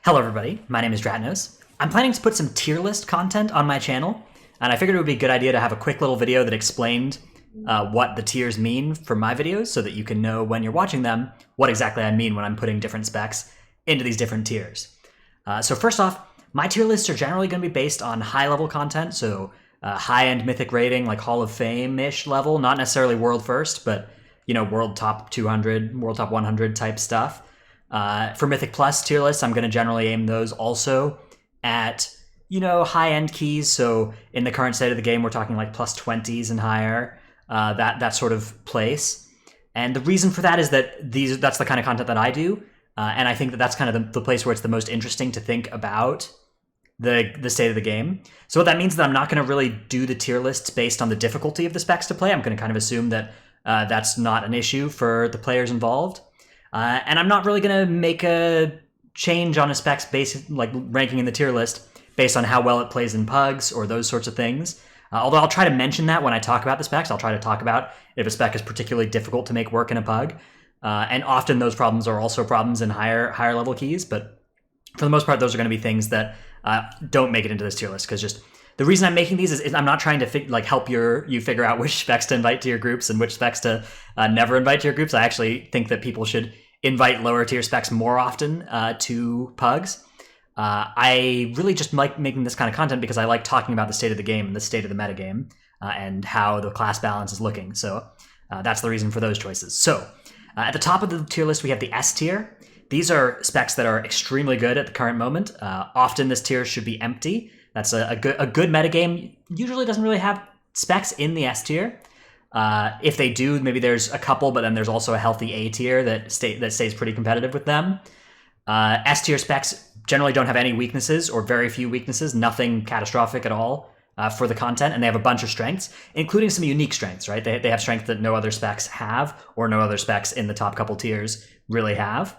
Hello everybody, my name is Dratnos. I'm planning to put some tier list content on my channel, and I figured it would be a good idea to have a quick little video that explained what the tiers mean for my videos so that you can know when you're watching them what exactly I mean when I'm putting different specs into these different tiers. So first off, my tier lists are generally going to be based on high-level content, so high-end mythic rating, like Hall of Fame-ish level, not necessarily world first, but world top 200, world top 100 type stuff. For Mythic Plus tier lists, I'm going to generally aim those also at, high-end keys. So in the current state of the game, we're talking like plus 20s and higher, that sort of place. And the reason for that is that that's the kind of content that I do. And I think that that's kind of the place where it's the most interesting to think about the state of the game. So what that means is that I'm not going to really do the tier lists based on the difficulty of the specs to play. I'm going to kind of assume that that's not an issue for the players involved. And I'm not really going to make a change on a specs based, like ranking in the tier list based on how well it plays in pugs or those sorts of things. Although I'll try to mention that when I talk about the specs. I'll try to talk about if a spec is particularly difficult to make work in a pug. And often those problems are also problems in higher level keys. But for the most part, those are going to be things that don't make it into this tier list, because just the reason I'm making these is I'm not trying to help you figure out which specs to invite to your groups and which specs to never invite to your groups. I actually think that people should invite lower tier specs more often to pugs. I really just like making this kind of content because I like talking about the state of the game and the state of the metagame and how the class balance is looking. So that's the reason for those choices. So at the top of the tier list, we have the S tier. These are specs that are extremely good at the current moment. Often this tier should be empty. That's a good metagame. Usually doesn't really have specs in the S tier. If they do, maybe there's a couple, but then there's also a healthy A tier that stays pretty competitive with them. S tier specs generally don't have any weaknesses or very few weaknesses, nothing catastrophic at all for the content, and they have a bunch of strengths, including some unique strengths, right? They have strengths that no other specs have or no other specs in the top couple tiers really have.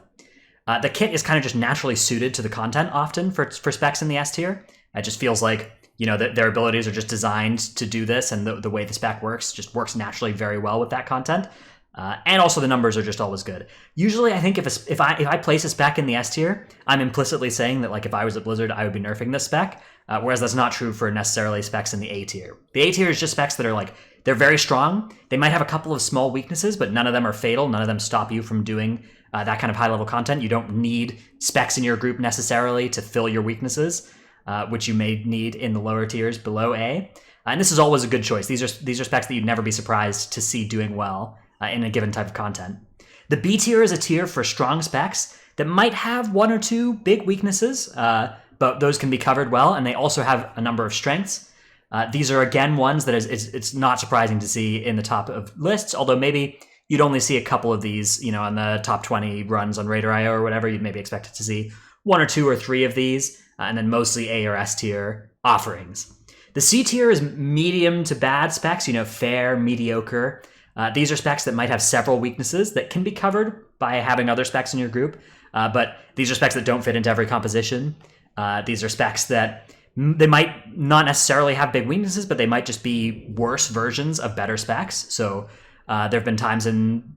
The kit is kind of just naturally suited to the content often for specs in the S tier. It just feels like that their abilities are just designed to do this, and the way the spec works just works naturally very well with that content. And also the numbers are just always good. Usually I think if I place a spec in the S tier, I'm implicitly saying that like if I was at Blizzard, I would be nerfing this spec, whereas that's not true for necessarily specs in the A tier. The A tier is just specs that are they're very strong. They might have a couple of small weaknesses, but none of them are fatal. None of them stop you from doing that kind of high level content. You don't need specs in your group necessarily to fill your weaknesses, which you may need in the lower tiers below A. And this is always a good choice. These are specs that you'd never be surprised to see doing well in a given type of content. The B tier is a tier for strong specs that might have one or two big weaknesses, but those can be covered well, and they also have a number of strengths. These are, again, ones that it's not surprising to see in the top of lists, although maybe you'd only see a couple of these, on the top 20 runs on Raider.io or whatever. You'd maybe expect to see one or two or three of these, and then mostly A or S tier offerings. The C tier is medium to bad specs, fair, mediocre. These are specs that might have several weaknesses that can be covered by having other specs in your group, but these are specs that don't fit into every composition. These are specs that they might not necessarily have big weaknesses, but they might just be worse versions of better specs. So there have been times in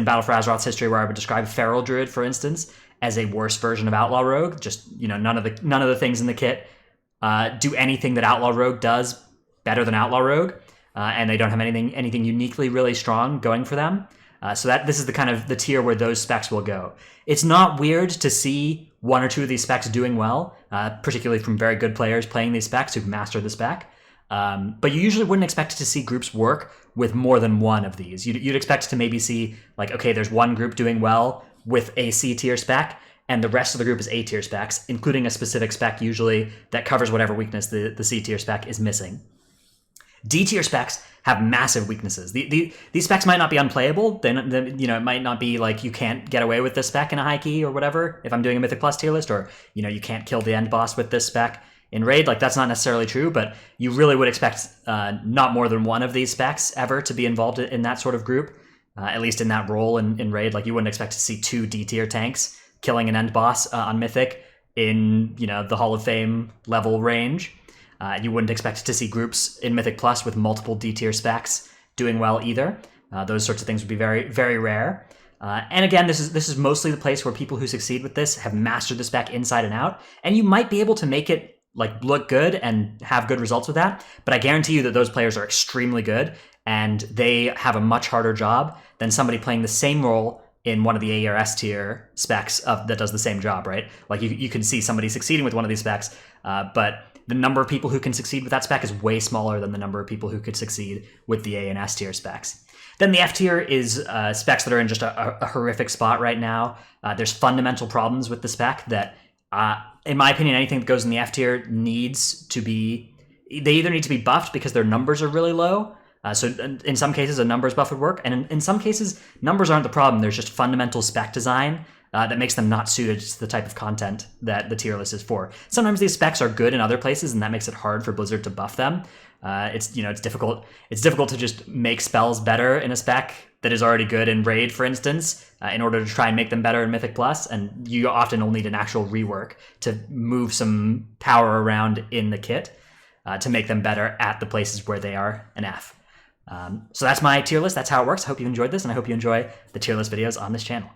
Battle for Azeroth's history where I would describe Feral Druid, for instance, as a worse version of Outlaw Rogue. Just none of the things in the kit do anything that Outlaw Rogue does better than Outlaw Rogue, and they don't have anything uniquely really strong going for them. So this is the tier where those specs will go. It's not weird to see one or two of these specs doing well, particularly from very good players playing these specs who've mastered the spec. But you usually wouldn't expect to see groups work with more than one of these. You'd expect to maybe see okay, there's one group doing well with a C tier spec, and the rest of the group is A tier specs, including a specific spec usually that covers whatever weakness the C tier spec is missing. D tier specs have massive weaknesses. These specs might not be unplayable. It might not be you can't get away with this spec in a high key or whatever. If I'm doing a Mythic Plus tier list, or you can't kill the end boss with this spec in raid, that's not necessarily true. But you really would expect not more than one of these specs ever to be involved in that sort of group, at least in that role in raid. You wouldn't expect to see two D tier tanks killing an end boss on Mythic in the Hall of Fame level range. You wouldn't expect to see groups in Mythic Plus with multiple D tier specs doing well either. Those sorts of things would be very, very rare. And again, this is mostly the place where people who succeed with this have mastered the spec inside and out, and you might be able to make it like look good and have good results with that, but I guarantee you that those players are extremely good, and they have a much harder job than somebody playing the same role in one of the A or S tier specs that does the same job, right? Like you can see somebody succeeding with one of these specs, but the number of people who can succeed with that spec is way smaller than the number of people who could succeed with the A and S tier specs. Then the F tier is specs that are in just a horrific spot right now. There's fundamental problems with the spec that, in my opinion, anything that goes in the F tier needs to be, they either need to be buffed because their numbers are really low. So in some cases, a numbers buff would work. And in some cases, numbers aren't the problem. There's just fundamental spec design that makes them not suited to the type of content that the tier list is for. Sometimes these specs are good in other places, and that makes it hard for Blizzard to buff them. It's difficult. It's difficult to just make spells better in a spec that is already good in Raid, for instance, in order to try and make them better in Mythic Plus. And you often will need an actual rework to move some power around in the kit to make them better at the places where they are an F. So that's my tier list. That's how it works. I hope you enjoyed this, and I hope you enjoy the tier list videos on this channel.